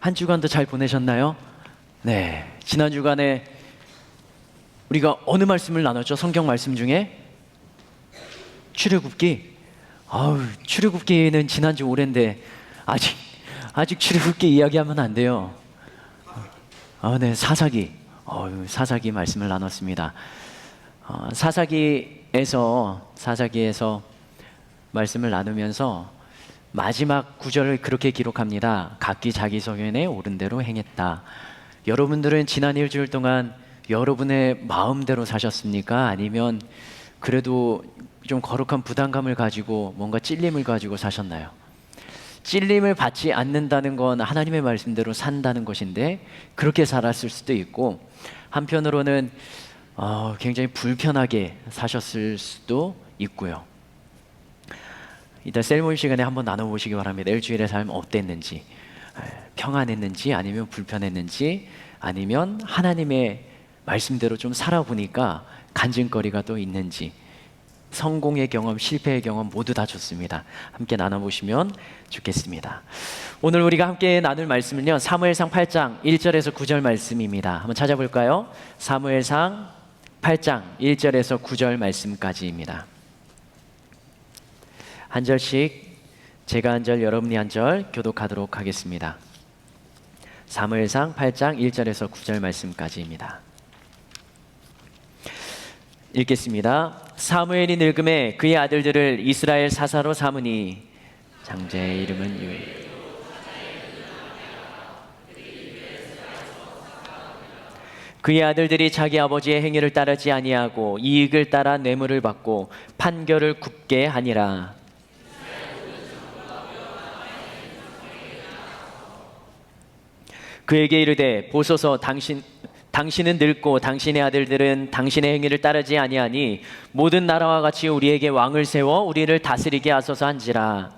한 주간도 잘 보내셨나요? 네, 지난 주간에 우리가 어느 말씀을 나눴죠? 성경 말씀 중에 출애굽기. 출애굽기는 지난주 오랜데 아직 출애굽기 이야기하면 안 돼요. 네, 사사기. 사사기 말씀을 나눴습니다. 사사기에서 말씀을 나누면서 마지막 구절을 그렇게 기록합니다. 각기 자기 소견에 옳은 대로 행했다. 여러분들은 지난 일주일 동안 여러분의 마음대로 사셨습니까? 아니면 그래도 좀 거룩한 부담감을 가지고 뭔가 찔림을 가지고 사셨나요? 찔림을 받지 않는다는 건 하나님의 말씀대로 산다는 것인데 그렇게 살았을 수도 있고, 한편으로는 굉장히 불편하게 사셨을 수도 있고요. 이따 셀모임 시간에 한번 나눠보시기 바랍니다. 일주일의 삶 어땠는지, 평안했는지 아니면 불편했는지, 아니면 하나님의 말씀대로 좀 살아보니까 간증거리가 또 있는지, 성공의 경험, 실패의 경험 모두 다 좋습니다. 함께 나눠보시면 좋겠습니다. 오늘 우리가 함께 나눌 말씀은요, 사무엘상 8장 1절에서 9절 말씀입니다. 한번 찾아볼까요? 사무엘상 8장 1절에서 9절 말씀까지입니다. 한 절씩 제가 한 절, 여러분이 한 절 교독하도록 하겠습니다. 사무엘상 8장 1절에서 9절 말씀까지입니다. 읽겠습니다. 사무엘이 늙음에 그의 아들들을 이스라엘 사사로 삼으니 장자의 이름은 요엘. 그의 아들들이 자기 아버지의 행위를 따르지 아니하고 이익을 따라 뇌물을 받고 판결을 굽게 하니라. 그에게 이르되 보소서, 당신은 늙고 당신의 아들들은 당신의 행위를 따르지 아니하니 모든 나라와 같이 우리에게 왕을 세워 우리를 다스리게 하소서 한지라.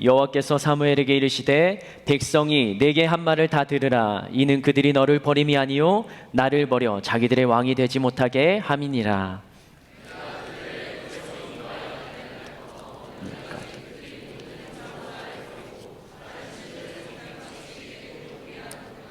여호와께서 사무엘에게 이르시되 백성이 내게 한 말을 다 들으라. 이는 그들이 너를 버림이 아니요 나를 버려 자기들의 왕이 되지 못하게 함이니라.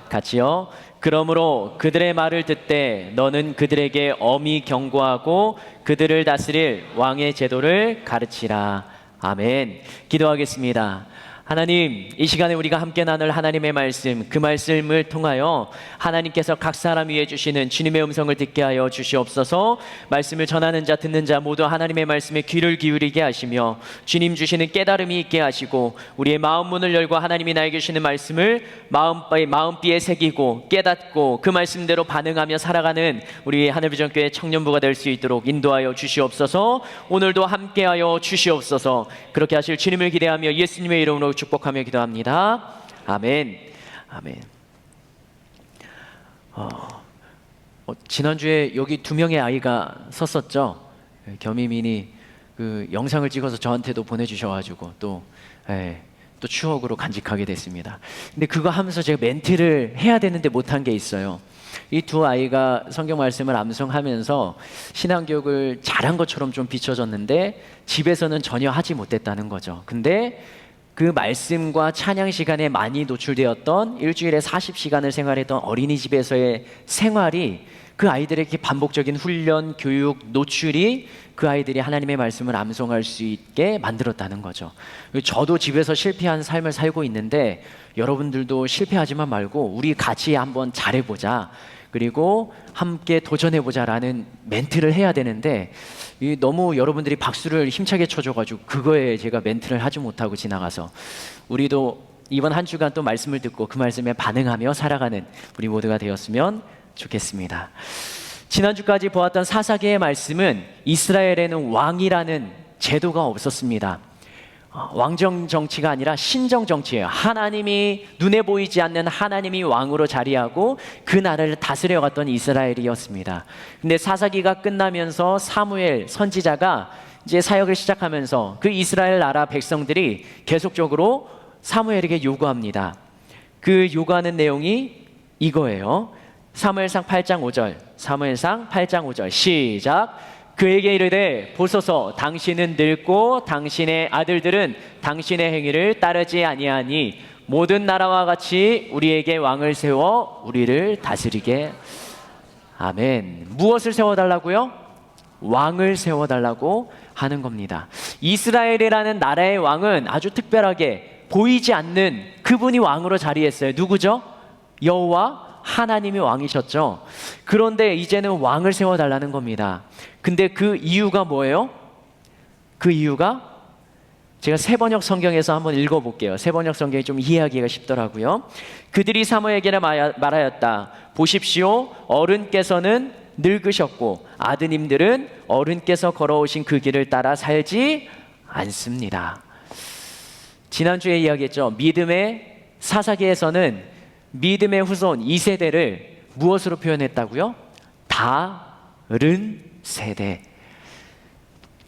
같이요. 그러므로 그들의 말을 듣되 너는 그들에게 엄히 경고하고 그들을 다스릴 왕의 제도를 가르치라. 아멘. 기도하겠습니다. 하나님, 이 시간에 우리가 함께 나눌 하나님의 말씀, 그 말씀을 통하여 하나님께서 각 사람 위에 주시는 주님의 음성을 듣게 하여 주시옵소서. 말씀을 전하는 자 듣는 자 모두 하나님의 말씀에 귀를 기울이게 하시며 주님 주시는 깨달음이 있게 하시고 우리의 마음 문을 열고 하나님이 나에게 주시는 말씀을 마음비에 새기고 깨닫고 그 말씀대로 반응하며 살아가는 우리 하늘비전교회 청년부가 될 수 있도록 인도하여 주시옵소서. 오늘도 함께하여 주시옵소서. 그렇게 하실 주님을 기대하며 예수님의 이름으로 축복하며 기도합니다. 아멘. 아멘. 지난주에 여기 2명의 아이가 섰었죠. 겸이민이 그 영상을 찍어서 저한테도 보내주셔가지고 또 추억으로 간직하게 됐습니다. 근데 그거 하면서 제가 멘트를 해야 되는데 못한 게 있어요. 이 두 아이가 성경 말씀을 암송하면서 신앙교육을 잘한 것처럼 좀 비춰졌는데 집에서는 전혀 하지 못했다는 거죠. 근데 그 말씀과 찬양 시간에 많이 노출되었던 일주일에 40시간을 생활했던 어린이집에서의 생활이 그 아이들에게 반복적인 훈련, 교육, 노출이 그 아이들이 하나님의 말씀을 암송할 수 있게 만들었다는 거죠. 저도 집에서 실패한 삶을 살고 있는데 여러분들도 실패하지만 말고 우리 같이 한번 잘해보자, 그리고 함께 도전해보자 라는 멘트를 해야 되는데 너무 여러분들이 박수를 힘차게 쳐줘가지고 그거에 제가 멘트를 하지 못하고 지나가서, 우리도 이번 한 주간 또 말씀을 듣고 그 말씀에 반응하며 살아가는 우리 모두가 되었으면 좋겠습니다. 지난주까지 보았던 사사기의 말씀은 이스라엘에는 왕이라는 제도가 없었습니다. 왕정 정치가 아니라 신정 정치예요. 하나님이 눈에 보이지 않는 하나님이 왕으로 자리하고 그 나라를 다스려갔던 이스라엘이었습니다. 근데 사사기가 끝나면서 사무엘 선지자가 이제 사역을 시작하면서 그 이스라엘 나라 백성들이 계속적으로 사무엘에게 요구합니다. 그 요구하는 내용이 이거예요. 사무엘상 8장 5절, 사무엘상 8장 5절 시작. 그에게 이르되 보소서 당신은 늙고 당신의 아들들은 당신의 행위를 따르지 아니하니 모든 나라와 같이 우리에게 왕을 세워 우리를 다스리게. 아멘. 무엇을 세워달라고요? 왕을 세워달라고 하는 겁니다. 이스라엘이라는 나라의 왕은 아주 특별하게 보이지 않는 그분이 왕으로 자리했어요. 누구죠? 여호와 하나님이 왕이셨죠. 그런데 이제는 왕을 세워달라는 겁니다. 근데 그 이유가 뭐예요? 그 이유가 제가 세번역 성경에서 한번 읽어볼게요. 세번역 성경이 좀 이해하기가 쉽더라고요. 그들이 사무엘에게 말하였다. 보십시오, 어른께서는 늙으셨고 아드님들은 어른께서 걸어오신 그 길을 따라 살지 않습니다. 지난주에 이야기했죠. 믿음의 사사기에서는 믿음의 후손 2세대를 무엇으로 표현했다고요? 다른 세대.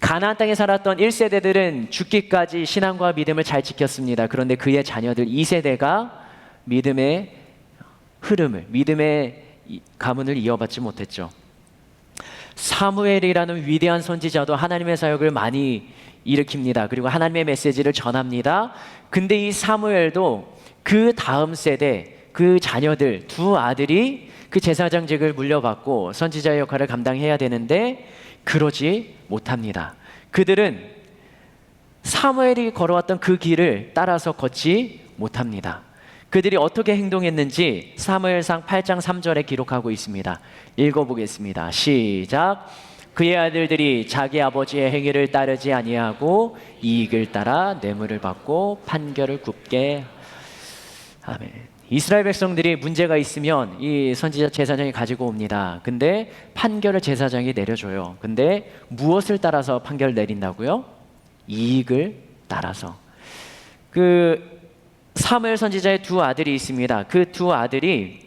가나안 땅에 살았던 1세대들은 죽기까지 신앙과 믿음을 잘 지켰습니다. 그런데 그의 자녀들 2세대가 믿음의 흐름을, 믿음의 가문을 이어받지 못했죠. 사무엘이라는 위대한 선지자도 하나님의 사역을 많이 일으킵니다. 그리고 하나님의 메시지를 전합니다. 근데 이 사무엘도 그 다음 세대, 그 자녀들, 두 아들이 그 제사장직을 물려받고 선지자의 역할을 감당해야 되는데 그러지 못합니다. 그들은 사무엘이 걸어왔던 그 길을 따라서 걷지 못합니다. 그들이 어떻게 행동했는지 사무엘상 8장 3절에 기록하고 있습니다. 읽어보겠습니다. 시작. 그의 아들들이 자기 아버지의 행위를 따르지 아니하고 이익을 따라 뇌물을 받고 판결을 굽게. 아멘. 이스라엘 백성들이 문제가 있으면 이 선지자 제사장이 가지고 옵니다. 근데 판결을 제사장이 내려줘요. 근데 무엇을 따라서 판결을 내린다고요? 이익을 따라서. 그 사무엘 선지자의 두 아들이 있습니다. 그 두 아들이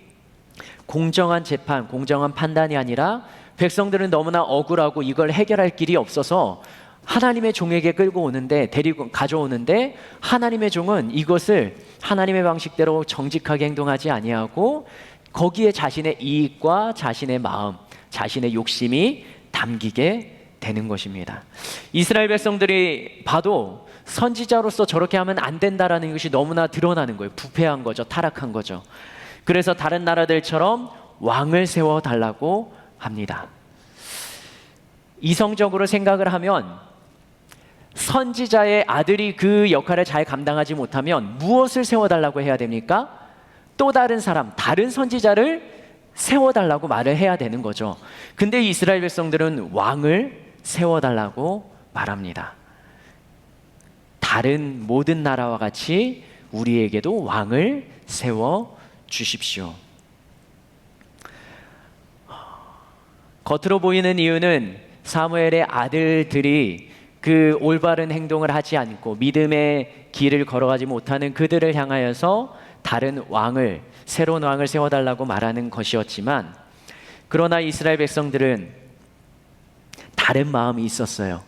공정한 재판, 공정한 판단이 아니라 백성들은 너무나 억울하고 이걸 해결할 길이 없어서 하나님의 종에게 끌고 오는데, 데리고 가져오는데 하나님의 종은 이것을 하나님의 방식대로 정직하게 행동하지 아니하고 거기에 자신의 이익과 자신의 마음, 자신의 욕심이 담기게 되는 것입니다. 이스라엘 백성들이 봐도 선지자로서 저렇게 하면 안 된다라는 것이 너무나 드러나는 거예요. 부패한 거죠. 타락한 거죠. 그래서 다른 나라들처럼 왕을 세워달라고 합니다. 이성적으로 생각을 하면 선지자의 아들이 그 역할을 잘 감당하지 못하면 무엇을 세워달라고 해야 됩니까? 또 다른 사람, 다른 선지자를 세워달라고 말을 해야 되는 거죠. 근데 이스라엘 백성들은 왕을 세워달라고 말합니다. 다른 모든 나라와 같이 우리에게도 왕을 세워 주십시오. 겉으로 보이는 이유는 사무엘의 아들들이 그 올바른 행동을 하지 않고 믿음의 길을 걸어가지 못하는 그들을 향하여서 다른 왕을, 새로운 왕을 세워달라고 말하는 것이었지만, 그러나 이스라엘 백성들은 다른 마음이 있었어요.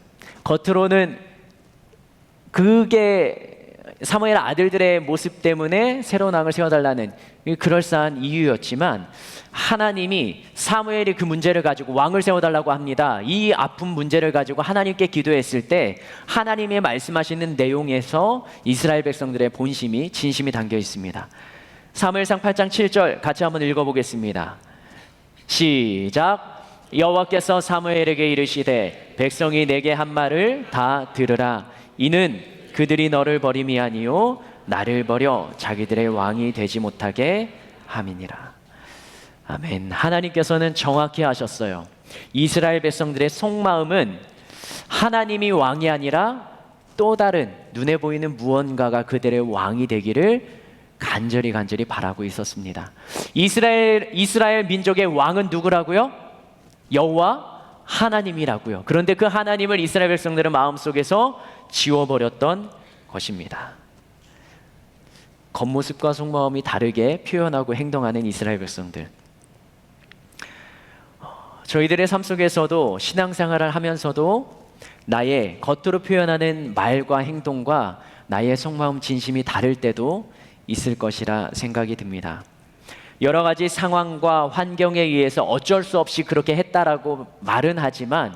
겉으로는 그게 사무엘 아들들의 모습 때문에 새로운 왕을 세워달라는 그럴싸한 이유였지만, 하나님이 사무엘이 그 문제를 가지고 왕을 세워달라고 합니다. 이 아픈 문제를 가지고 하나님께 기도했을 때 하나님의 말씀하시는 내용에서 이스라엘 백성들의 본심이, 진심이 담겨 있습니다. 사무엘상 8장 7절 같이 한번 읽어보겠습니다. 시작. 여호와께서 사무엘에게 이르시되 백성이 내게 한 말을 다 들으라. 이는 그들이 너를 버림이 아니요 나를 버려 자기들의 왕이 되지 못하게 함이니라. 아멘. 하나님께서는 정확히 하셨어요. 이스라엘 백성들의 속마음은 하나님이 왕이 아니라 또 다른 눈에 보이는 무언가가 그들의 왕이 되기를 간절히 바라고 있었습니다. 이스라엘 민족의 왕은 누구라고요? 여호와 하나님이라고요. 그런데 그 하나님을 이스라엘 백성들의 마음속에서 지워버렸던 것입니다. 겉모습과 속마음이 다르게 표현하고 행동하는 이스라엘 백성들. 저희들의 삶 속에서도 신앙생활을 하면서도 나의 겉으로 표현하는 말과 행동과 나의 속마음 진심이 다를 때도 있을 것이라 생각이 듭니다. 여러 가지 상황과 환경에 의해서 어쩔 수 없이 그렇게 했다라고 말은 하지만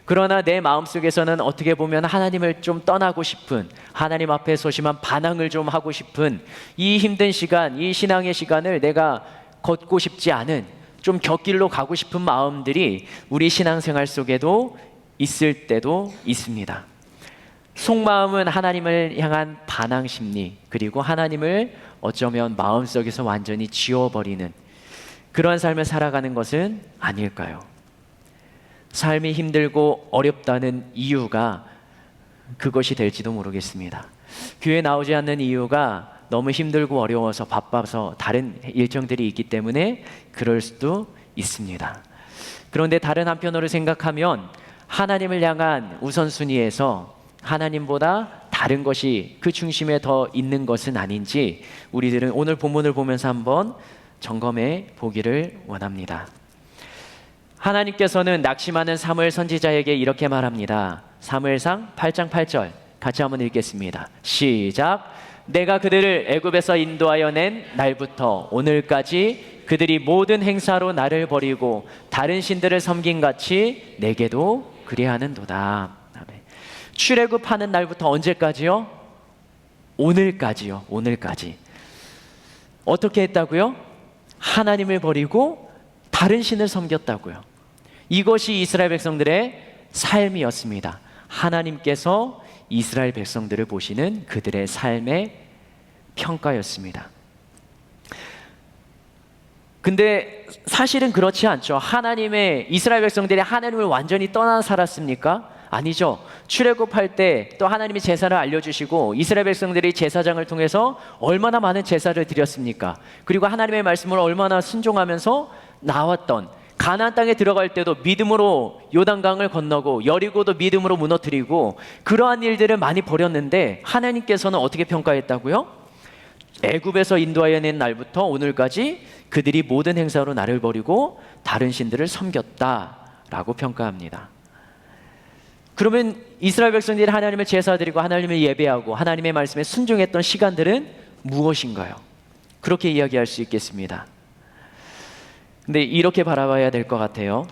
그러나 내 마음속에서는 어떻게 보면 하나님을 좀 떠나고 싶은, 하나님 앞에 소심한 반항을 좀 하고 싶은 이 힘든 시간, 이 신앙의 시간을 내가 걷고 싶지 않은, 좀 곁길로 가고 싶은 마음들이 우리 신앙생활 속에도 있을 때도 있습니다. 속마음은 하나님을 향한 반항 심리, 그리고 하나님을 어쩌면 마음속에서 완전히 지워버리는 그런 삶을 살아가는 것은 아닐까요? 삶이 힘들고 어렵다는 이유가 그것이 될지도 모르겠습니다. 교회 나오지 않는 이유가 너무 힘들고 어려워서 바빠서 다른 일정들이 있기 때문에 그럴 수도 있습니다. 그런데 다른 한편으로 생각하면 하나님을 향한 우선순위에서 하나님보다 다른 것이 그 중심에 더 있는 것은 아닌지 우리들은 오늘 본문을 보면서 한번 점검해 보기를 원합니다. 하나님께서는 낙심하는 사무엘 선지자에게 이렇게 말합니다. 사무엘상 8장 8절 같이 한번 읽겠습니다. 시작. 내가 그들을 애굽에서 인도하여 낸 날부터 오늘까지 그들이 모든 행사로 나를 버리고 다른 신들을 섬긴 같이 내게도 그리하는도다. 아멘. 출애굽하는 날부터 언제까지요? 오늘까지요. 오늘까지. 어떻게 했다고요? 하나님을 버리고 다른 신을 섬겼다고요. 이것이 이스라엘 백성들의 삶이었습니다. 하나님께서 이스라엘 백성들을 보시는 그들의 삶의 평가였습니다. 근데 사실은 그렇지 않죠. 이스라엘 백성들이 하나님을 완전히 떠나 살았습니까? 아니죠. 출애굽할 때 또 하나님이 제사를 알려주시고 이스라엘 백성들이 제사장을 통해서 얼마나 많은 제사를 드렸습니까? 그리고 하나님의 말씀을 얼마나 순종하면서 나왔던, 가나안 땅에 들어갈 때도 믿음으로 요단강을 건너고 여리고도 믿음으로 무너뜨리고 그러한 일들을 많이 벌였는데 하나님께서는 어떻게 평가했다고요? 애굽에서 인도하여 낸 날부터 오늘까지 그들이 모든 행사로 나를 버리고 다른 신들을 섬겼다라고 평가합니다. 그러면 이스라엘 백성들이 하나님을 제사드리고 하나님을 예배하고 하나님의 말씀에 순종했던 시간들은 무엇인가요? 그렇게 이야기할 수 있겠습니다. 근데 이렇게 바라봐야 될 것 같아요.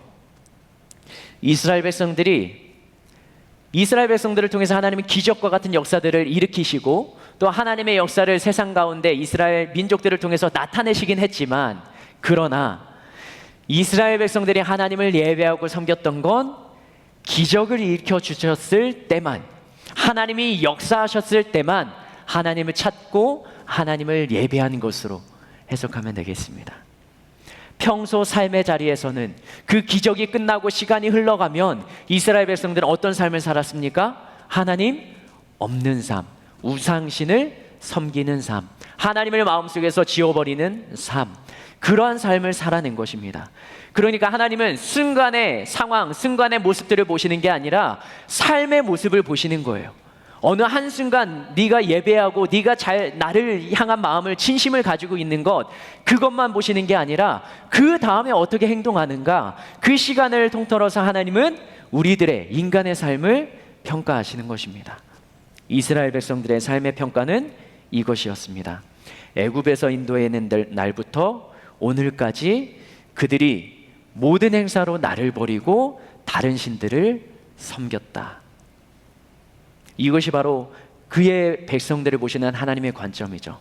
이스라엘 백성들을 통해서 하나님은 기적과 같은 역사들을 일으키시고 또 하나님의 역사를 세상 가운데 이스라엘 민족들을 통해서 나타내시긴 했지만, 그러나 이스라엘 백성들이 하나님을 예배하고 섬겼던 건 기적을 일으켜 주셨을 때만, 하나님이 역사하셨을 때만 하나님을 찾고 하나님을 예배하는 것으로 해석하면 되겠습니다. 평소 삶의 자리에서는 그 기적이 끝나고 시간이 흘러가면 이스라엘 백성들은 어떤 삶을 살았습니까? 하나님 없는 삶, 우상신을 섬기는 삶, 하나님을 마음속에서 지워버리는 삶, 그러한 삶을 살아낸 것입니다. 그러니까 하나님은 순간의 상황, 순간의 모습들을 보시는 게 아니라 삶의 모습을 보시는 거예요. 어느 한순간 네가 예배하고 네가 나를 향한 마음을, 진심을 가지고 있는 것, 그것만 보시는 게 아니라 그 다음에 어떻게 행동하는가, 그 시간을 통틀어서 하나님은 우리들의 인간의 삶을 평가하시는 것입니다. 이스라엘 백성들의 삶의 평가는 이것이었습니다. 애굽에서 인도해낸 날부터 오늘까지 그들이 모든 행사로 나를 버리고 다른 신들을 섬겼다. 이것이 바로 그의 백성들을 보시는 하나님의 관점이죠.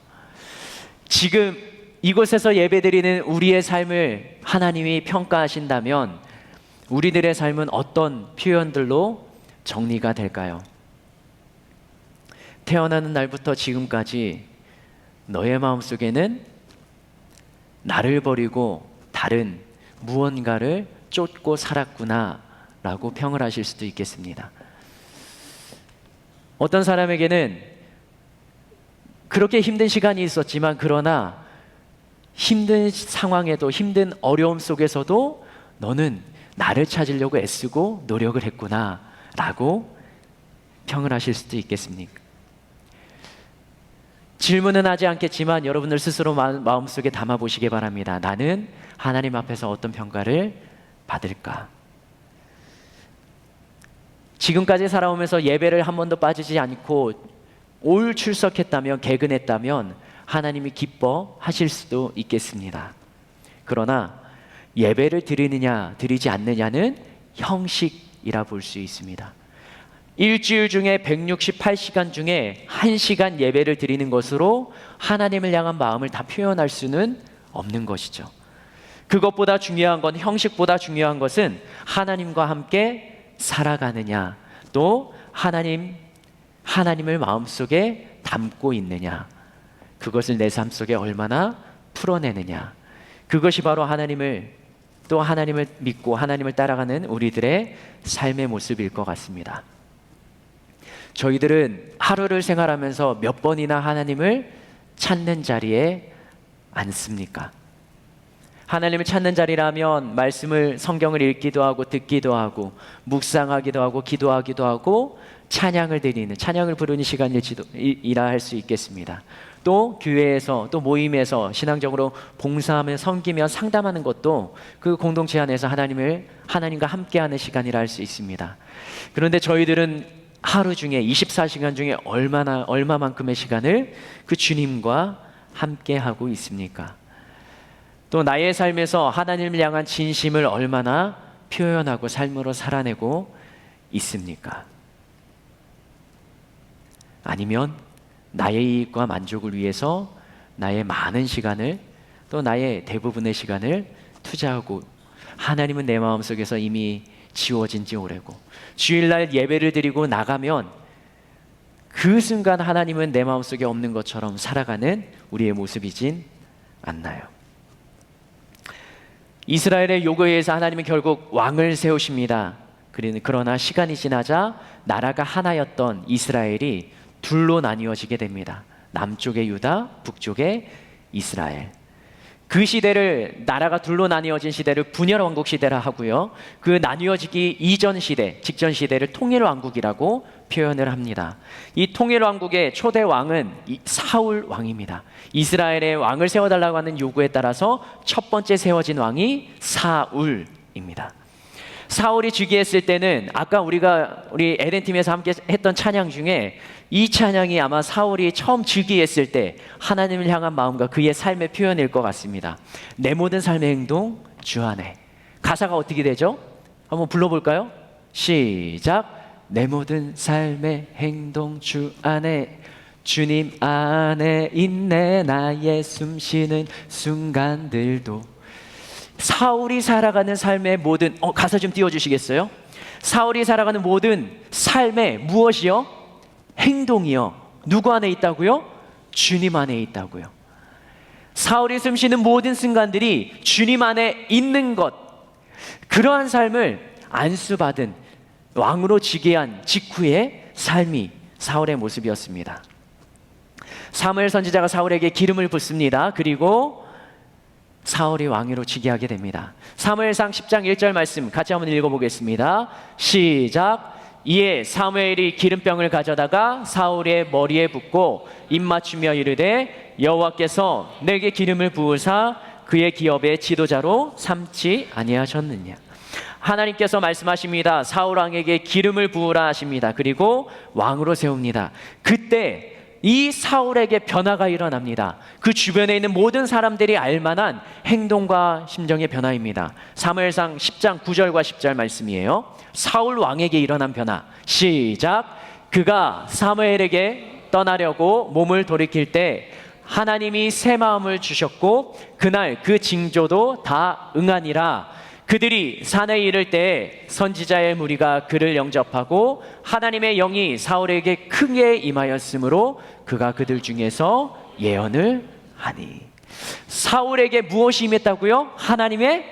지금 이곳에서 예배드리는 우리의 삶을 하나님이 평가하신다면 우리들의 삶은 어떤 표현들로 정리가 될까요? 태어나는 날부터 지금까지 너의 마음속에는 나를 버리고 다른 무언가를 쫓고 살았구나 라고 평을 하실 수도 있겠습니다. 어떤 사람에게는 그렇게 힘든 시간이 있었지만, 그러나 힘든 상황에도, 힘든 어려움 속에서도 너는 나를 찾으려고 애쓰고 노력을 했구나 라고 평을 하실 수도 있겠습니까? 질문은 하지 않겠지만 여러분들 스스로 마음속에 담아보시기 바랍니다. 나는 하나님 앞에서 어떤 평가를 받을까? 지금까지 살아오면서 예배를 한 번도 빠지지 않고 올 출석했다면, 개근했다면 하나님이 기뻐하실 수도 있겠습니다. 그러나 예배를 드리느냐 드리지 않느냐는 형식 것이라 볼 수 있습니다. 일주일 중에 168시간 중에 1시간 예배를 드리는 것으로 하나님을 향한 마음을 다 표현할 수는 없는 것이죠. 그것보다 중요한 건, 형식보다 중요한 것은 하나님과 함께 살아가느냐, 또 하나님을 마음속에 담고 있느냐, 그것을 내 삶 속에 얼마나 풀어내느냐, 그것이 바로 하나님을 믿고 하나님을 따라가는 우리들의 삶의 모습일 것 같습니다. 저희들은 하루를 생활하면서 몇 번이나 하나님을 찾는 자리에 앉습니까? 하나님을 찾는 자리라면 성경을 읽기도 하고 듣기도 하고 묵상하기도 하고 기도하기도 하고 찬양을 부르는 시간이라 할 수 있겠습니다. 또 교회에서, 또 모임에서 신앙적으로 봉사하며 섬기며 상담하는 것도 그 공동체 안에서 하나님과 함께하는 시간이라 할 수 있습니다. 그런데 저희들은 하루 중에 24시간 중에 얼마만큼의 시간을 그 주님과 함께하고 있습니까? 또 나의 삶에서 하나님을 향한 진심을 얼마나 표현하고 삶으로 살아내고 있습니까? 아니면 나의 이익과 만족을 위해서 나의 많은 시간을, 또 나의 대부분의 시간을 투자하고, 하나님은 내 마음속에서 이미 지워진 지 오래고, 주일날 예배를 드리고 나가면 그 순간 하나님은 내 마음속에 없는 것처럼 살아가는 우리의 모습이진 않나요? 이스라엘의 요구에 의해서 하나님은 결국 왕을 세우십니다. 그러나 시간이 지나자 나라가 하나였던 이스라엘이 둘로 나뉘어지게 됩니다. 남쪽의 유다, 북쪽의 이스라엘. 그 시대를, 나라가 둘로 나뉘어진 시대를 분열왕국 시대라 하고요, 그 나뉘어지기 이전 시대, 직전 시대를 통일왕국이라고 표현을 합니다. 이 통일왕국의 초대 왕은 사울 왕입니다. 이스라엘의 왕을 세워달라고 하는 요구에 따라서 첫 번째 세워진 왕이 사울입니다. 사울이 즉위했을 때는 아까 우리 에덴팀에서 함께 했던 찬양 중에 이 찬양이 아마 사울이 처음 즉위했을 때 하나님을 향한 마음과 그의 삶의 표현일 것 같습니다. 내 모든 삶의 행동 주 안에. 가사가 어떻게 되죠? 한번 불러볼까요? 시작. 내 모든 삶의 행동 주 안에, 주님 안에 있네 나의 숨쉬는 순간들도. 사울이 살아가는 삶의 모든, 가사 좀 띄워주시겠어요? 사울이 살아가는 모든 삶의 무엇이요? 행동이요. 누구 안에 있다고요? 주님 안에 있다고요. 사울이 숨쉬는 모든 순간들이 주님 안에 있는 것, 그러한 삶을 안수받은 왕으로 즉위한 직후의 삶이 사울의 모습이었습니다. 사무엘 선지자가 사울에게 기름을 붓습니다. 그리고 사울이 왕위로 즉위하게 됩니다. 사무엘상 10장 1절 말씀 같이 한번 읽어보겠습니다. 시작. 이에 사무엘이 기름병을 가져다가 사울의 머리에 붓고 입 맞추며 이르되 여호와께서 내게 기름을 부으사 그의 기업의 지도자로 삼지 아니하셨느냐. 하나님께서 말씀하십니다. 사울 왕에게 기름을 부으라 하십니다. 그리고 왕으로 세웁니다. 그때 이 사울에게 변화가 일어납니다. 그 주변에 있는 모든 사람들이 알만한 행동과 심정의 변화입니다. 사무엘상 10장 9절과 10절 말씀이에요. 사울 왕에게 일어난 변화. 시작. 그가 사무엘에게 떠나려고 몸을 돌이킬 때 하나님이 새 마음을 주셨고 그날 그 징조도 다 응하니라. 그들이 산에 이를 때 선지자의 무리가 그를 영접하고 하나님의 영이 사울에게 크게 임하였으므로 그가 그들 중에서 예언을 하니. 사울에게 무엇이 임했다고요? 하나님의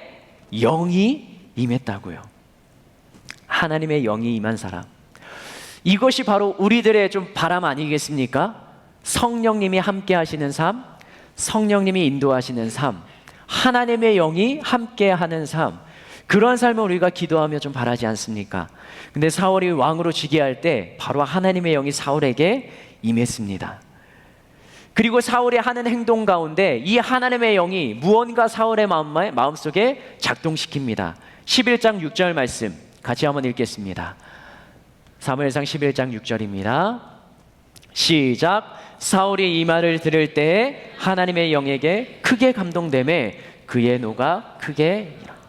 영이 임했다고요. 하나님의 영이 임한 사람, 이것이 바로 우리들의 좀 바람 아니겠습니까? 성령님이 함께 하시는 삶, 성령님이 인도하시는 삶, 하나님의 영이 함께하는 삶, 그러한 삶을 우리가 기도하며 좀 바라지 않습니까? 근데 사울이 왕으로 즉위할 때 바로 하나님의 영이 사울에게 임했습니다. 그리고 사울이 하는 행동 가운데 이 하나님의 영이 무언가 사울의 마음속에 작동시킵니다. 11장 6절 말씀 같이 한번 읽겠습니다. 사무엘상 11장 6절입니다. 시작. 사울이 이 말을 들을 때 하나님의 영에게 크게 감동되매 그의 노가 크게 일어나.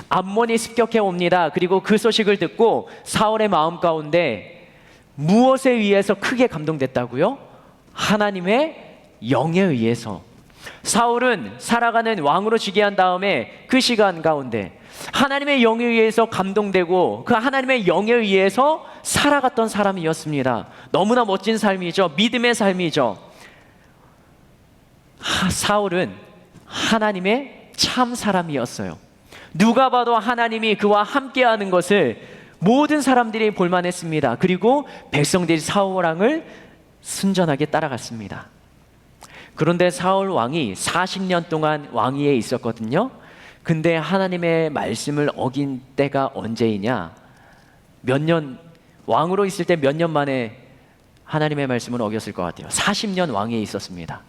암몬이 습격해 옵니다. 그리고 그 소식을 듣고 사울의 마음 가운데 무엇에 의해서 크게 감동됐다고요? 하나님의 영에 의해서. 사울은 살아가는 왕으로 즉위한 다음에 그 시간 가운데 하나님의 영에 의해서 감동되고 그 하나님의 영에 의해서 살아갔던 사람이었습니다. 너무나 멋진 삶이죠. 믿음의 삶이죠. 사울은 하나님의 참 사람이었어요. 누가 봐도 하나님이 그와 함께하는 것을 모든 사람들이 볼만했습니다. 그리고 백성들이 사울 왕을 순전하게 따라갔습니다. 그런데 사울 왕이 40년 동안 왕위에 있었거든요. 근데 하나님의 말씀을 어긴 때가 언제이냐? 몇 년, 왕으로 있을 때 몇 년 만에 하나님의 말씀을 어겼을 것 같아요. 40년 왕위에 있었습니다.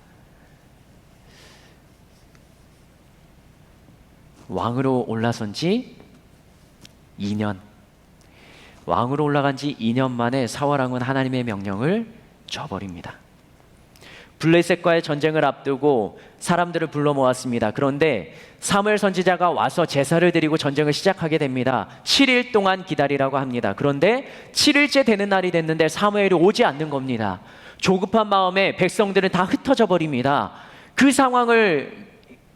왕으로 올라선 지 2년. 왕으로 올라간 지 2년 만에 사울 왕은 하나님의 명령을 저버립니다. 블레셋과의 전쟁을 앞두고 사람들을 불러 모았습니다. 그런데 사무엘 선지자가 와서 제사를 드리고 전쟁을 시작하게 됩니다. 7일 동안 기다리라고 합니다. 그런데 7일째 되는 날이 됐는데 사무엘이 오지 않는 겁니다. 조급한 마음에 백성들은 다 흩어져 버립니다. 그 상황을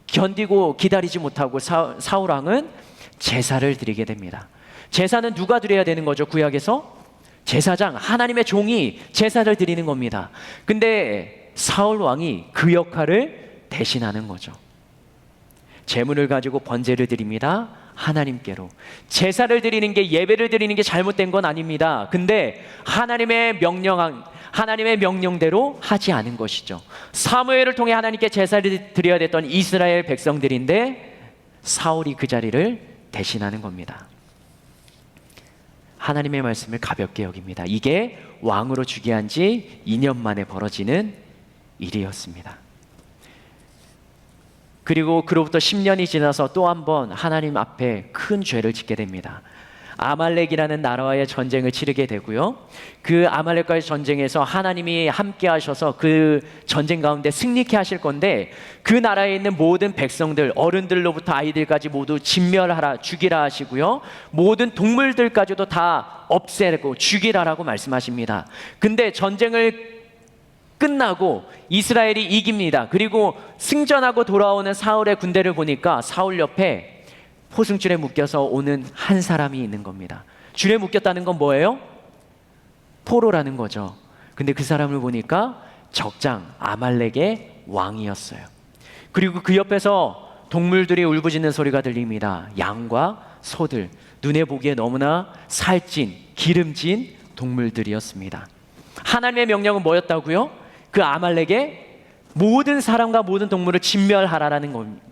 견디고 기다리지 못하고 사울 왕은 제사를 드리게 됩니다. 제사는 누가 드려야 되는 거죠? 구약에서 제사장, 하나님의 종이 제사를 드리는 겁니다. 근데 사울 왕이 그 역할을 대신하는 거죠. 제물을 가지고 번제를 드립니다. 하나님께로. 제사를 드리는 게, 예배를 드리는 게 잘못된 건 아닙니다. 근데 하나님의 명령대로 하지 않은 것이죠. 사무엘을 통해 하나님께 제사를 드려야 됐던 이스라엘 백성들인데 사울이 그 자리를 대신하는 겁니다. 하나님의 말씀을 가볍게 여깁니다. 이게 왕으로 즉위한 지 2년 만에 벌어지는 일이었습니다. 그리고 그로부터 10년이 지나서 또 한 번 하나님 앞에 큰 죄를 짓게 됩니다. 아말렉이라는 나라와의 전쟁을 치르게 되고요. 그 아말렉과의 전쟁에서 하나님이 함께 하셔서 그 전쟁 가운데 승리케 하실 건데 그 나라에 있는 모든 백성들, 어른들로부터 아이들까지 모두 진멸하라, 죽이라 하시고요. 모든 동물들까지도 다 없애고 죽이라라고 말씀하십니다. 근데 전쟁을 끝나고 이스라엘이 이깁니다. 그리고 승전하고 돌아오는 사울의 군대를 보니까 사울 옆에 포승줄에 묶여서 오는 한 사람이 있는 겁니다. 줄에 묶였다는 건 뭐예요? 포로라는 거죠. 근데 그 사람을 보니까 적장 아말렉의 왕이었어요. 그리고 그 옆에서 동물들이 울부짖는 소리가 들립니다. 양과 소들, 눈에 보기에 너무나 살찐, 기름진 동물들이었습니다. 하나님의 명령은 뭐였다고요? 그 아말렉의 모든 사람과 모든 동물을 진멸하라라는 겁니다.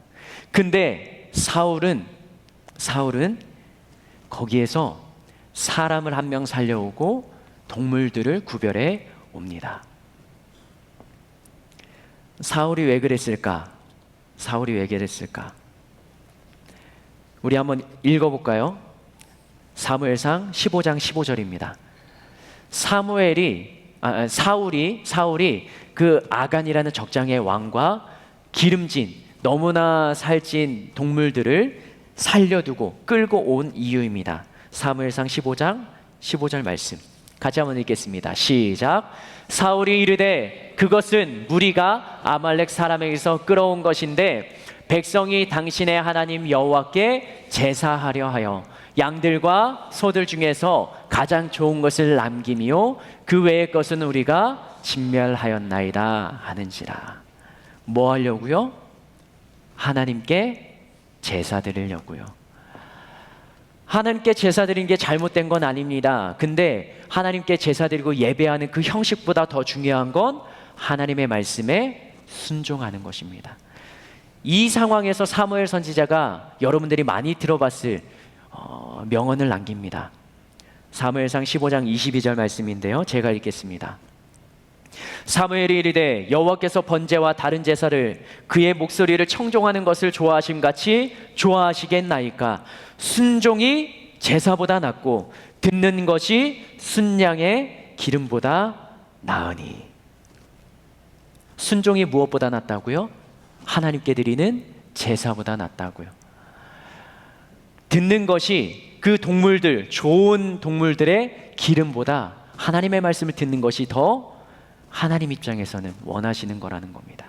근데 사울은 거기에서 사람을 한 명 살려오고 동물들을 구별해 옵니다. 사울이 왜 그랬을까? 우리 한번 읽어볼까요? 사무엘상 15장 15절입니다. 사울이 그 아간이라는 적장의 왕과 기름진 너무나 살찐 동물들을 살려두고 끌고 온 이유입니다. 사무엘상 15장 15절 말씀 같이 한번 읽겠습니다. 시작. 사울이 이르되 그것은 무리가 아말렉 사람에게서 끌어온 것인데 백성이 당신의 하나님 여호와께 제사하려 하여 양들과 소들 중에서 가장 좋은 것을 남김이요 그 외의 것은 우리가 진멸하였나이다 하는지라. 뭐 하려고요? 하나님께 제사 드리려고요. 하나님께 제사 드리는 게 잘못된 건 아닙니다. 근데 하나님께 제사 드리고 예배하는 그 형식보다 더 중요한 건 하나님의 말씀에 순종하는 것입니다. 이 상황에서 사무엘 선지자가 여러분들이 많이 들어봤을 명언을 남깁니다. 사무엘상 15장 22절 말씀인데요. 제가 읽겠습니다. 사무엘이 이르되 여호와께서 번제와 다른 제사를 그의 목소리를 청종하는 것을 좋아하심 같이 좋아하시겠나이까? 순종이 제사보다 낫고 듣는 것이 순양의 기름보다 나으니. 순종이 무엇보다 낫다고요? 하나님께 드리는 제사보다 낫다고요. 듣는 것이 그 동물들, 좋은 동물들의 기름보다 하나님의 말씀을 듣는 것이 더 하나님 입장에서는 원하시는 거라는 겁니다.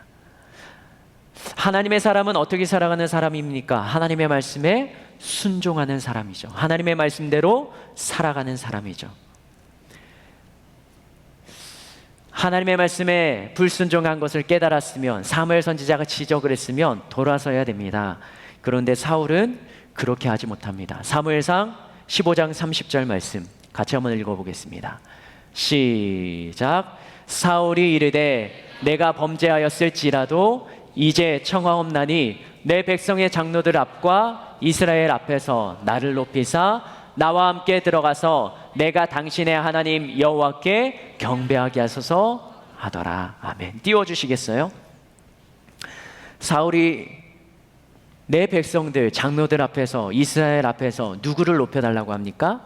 하나님의 사람은 어떻게 살아가는 사람입니까? 하나님의 말씀에 순종하는 사람이죠. 하나님의 말씀대로 살아가는 사람이죠. 하나님의 말씀에 불순종한 것을 깨달았으면, 사무엘 선지자가 지적을 했으면 돌아서야 됩니다. 그런데 사울은 그렇게 하지 못합니다. 사무엘상 15장 30절 말씀 같이 한번 읽어보겠습니다. 시작. 사울이 이르되 내가 범죄하였을지라도 이제 청하옵나니 내 백성의 장로들 앞과 이스라엘 앞에서 나를 높이사 나와 함께 들어가서 내가 당신의 하나님 여호와께 경배하게 하소서 하더라. 아멘. 띄워주시겠어요? 사울이 내 백성들, 장로들 앞에서, 이스라엘 앞에서 누구를 높여달라고 합니까?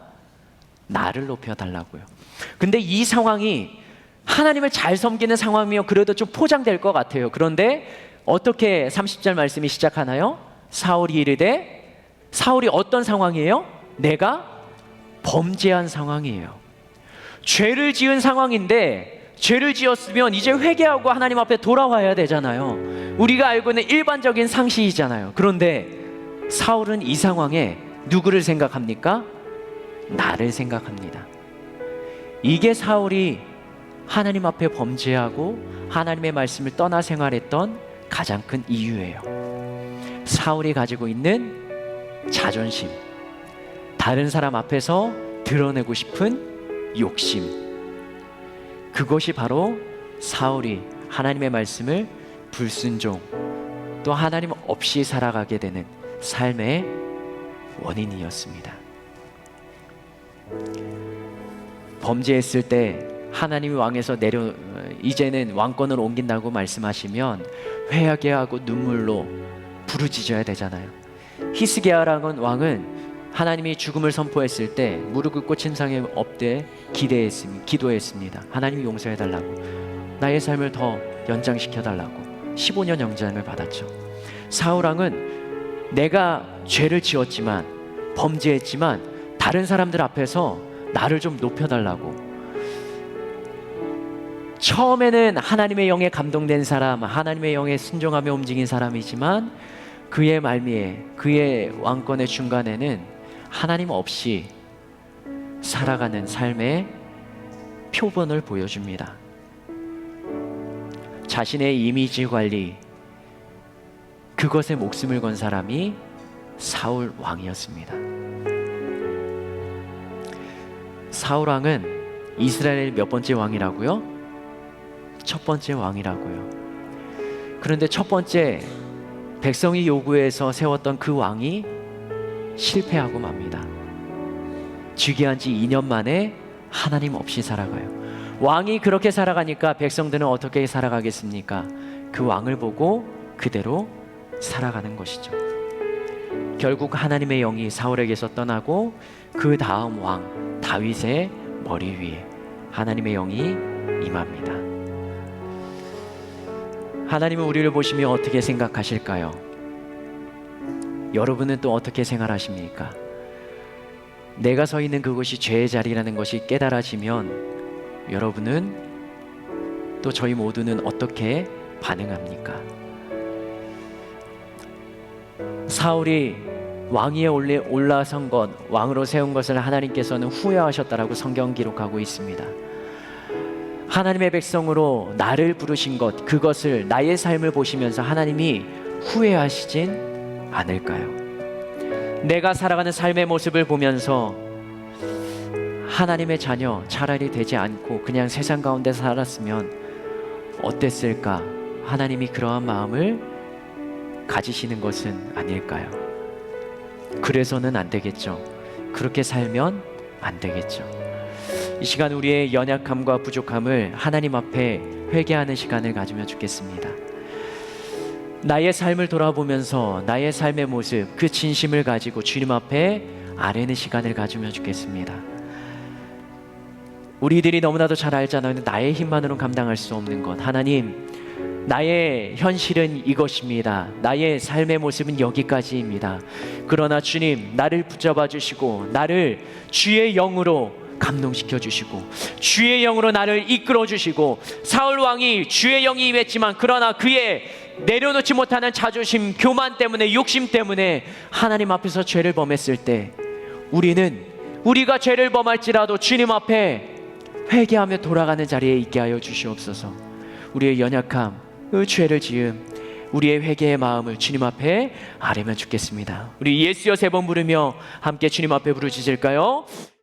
나를 높여달라고요. 근데 이 상황이 하나님을 잘 섬기는 상황이면 그래도 좀 포장될 것 같아요. 그런데 어떻게 30절 말씀이 시작하나요? 사울이 이르되, 사울이 어떤 상황이에요? 내가 범죄한 상황이에요. 죄를 지은 상황인데, 죄를 지었으면 이제 회개하고 하나님 앞에 돌아와야 되잖아요. 우리가 알고 있는 일반적인 상식이잖아요. 그런데 사울은 이 상황에 누구를 생각합니까? 나를 생각합니다. 이게 사울이 하나님 앞에 범죄하고 하나님의 말씀을 떠나 생활했던 가장 큰 이유예요. 사울이 가지고 있는 자존심, 다른 사람 앞에서 드러내고 싶은 욕심, 그것이 바로 사울이 하나님의 말씀을 불순종, 또 하나님 없이 살아가게 되는 삶의 원인이었습니다. 범죄했을 때 하나님이 왕에서 이제는 왕권을 옮긴다고 말씀하시면 회하게 하고 눈물로 부르짖어야 되잖아요. 히스기야라는 왕은 하나님이 죽음을 선포했을 때 무릎 꿇고 침상에 엎대 기도했습니다. 하나님이 용서해달라고, 나의 삶을 더 연장시켜달라고 15년 영장을 받았죠. 사울왕은 내가 죄를 지었지만, 범죄했지만 다른 사람들 앞에서 나를 좀 높여달라고, 처음에는 하나님의 영에 감동된 사람, 하나님의 영에 순종하며 움직인 사람이지만 그의 말미에, 그의 왕권의 중간에는 하나님 없이 살아가는 삶의 표본을 보여줍니다. 자신의 이미지 관리, 그것에 목숨을 건 사람이 사울 왕이었습니다. 사울 왕은 이스라엘 몇 번째 왕이라고요? 첫 번째 왕이라고요. 그런데 첫 번째 백성이 요구해서 세웠던 그 왕이 실패하고 맙니다. 즉위한 지 2년 만에 하나님 없이 살아가요. 왕이 그렇게 살아가니까 백성들은 어떻게 살아가겠습니까? 그 왕을 보고 그대로 살아가는 것이죠. 결국 하나님의 영이 사울에게서 떠나고 그 다음 왕 다윗의 머리 위에 하나님의 영이 임합니다. 하나님은 우리를 보시며 어떻게 생각하실까요? 여러분은 또 어떻게 생활하십니까? 내가 서 있는 그곳이 죄의 자리라는 것이 깨달아지면 여러분은 또 저희 모두는 어떻게 반응합니까? 사울이 왕위에 올라선 것, 왕으로 세운 것을 하나님께서는 후회하셨다라고 성경 기록하고 있습니다. 하나님의 백성으로 나를 부르신 것, 그것을, 나의 삶을 보시면서 하나님이 후회하시진 않을까요? 내가 살아가는 삶의 모습을 보면서 하나님의 자녀 차라리 되지 않고 그냥 세상 가운데 살았으면 어땠을까? 하나님이 그러한 마음을 가지시는 것은 아닐까요? 그래서는 안 되겠죠. 그렇게 살면 안 되겠죠. 이 시간 우리의 연약함과 부족함을 하나님 앞에 회개하는 시간을 가지면 좋겠습니다. 나의 삶을 돌아보면서 나의 삶의 모습, 그 진심을 가지고 주님 앞에 아뢰는 시간을 가지면 좋겠습니다. 우리들이 너무나도 잘 알잖아요. 나의 힘만으로는 감당할 수 없는 것, 하나님, 나의 현실은 이것입니다. 나의 삶의 모습은 여기까지입니다. 그러나 주님, 나를 붙잡아 주시고 나를 주의 영으로 감동시켜 주시고 주의 영으로 나를 이끌어 주시고, 사울 왕이 주의 영이 임했지만 그러나 그의 내려놓지 못하는 자존심, 교만 때문에, 욕심 때문에 하나님 앞에서 죄를 범했을 때, 우리가 죄를 범할지라도 주님 앞에 회개하며 돌아가는 자리에 있게 하여 주시옵소서. 우리의 연약함, 그 죄를 지음 우리의 회개의 마음을 주님 앞에 아뢰면 좋겠습니다. 우리 예수여 3번 부르며 함께 주님 앞에 부르짖을까요?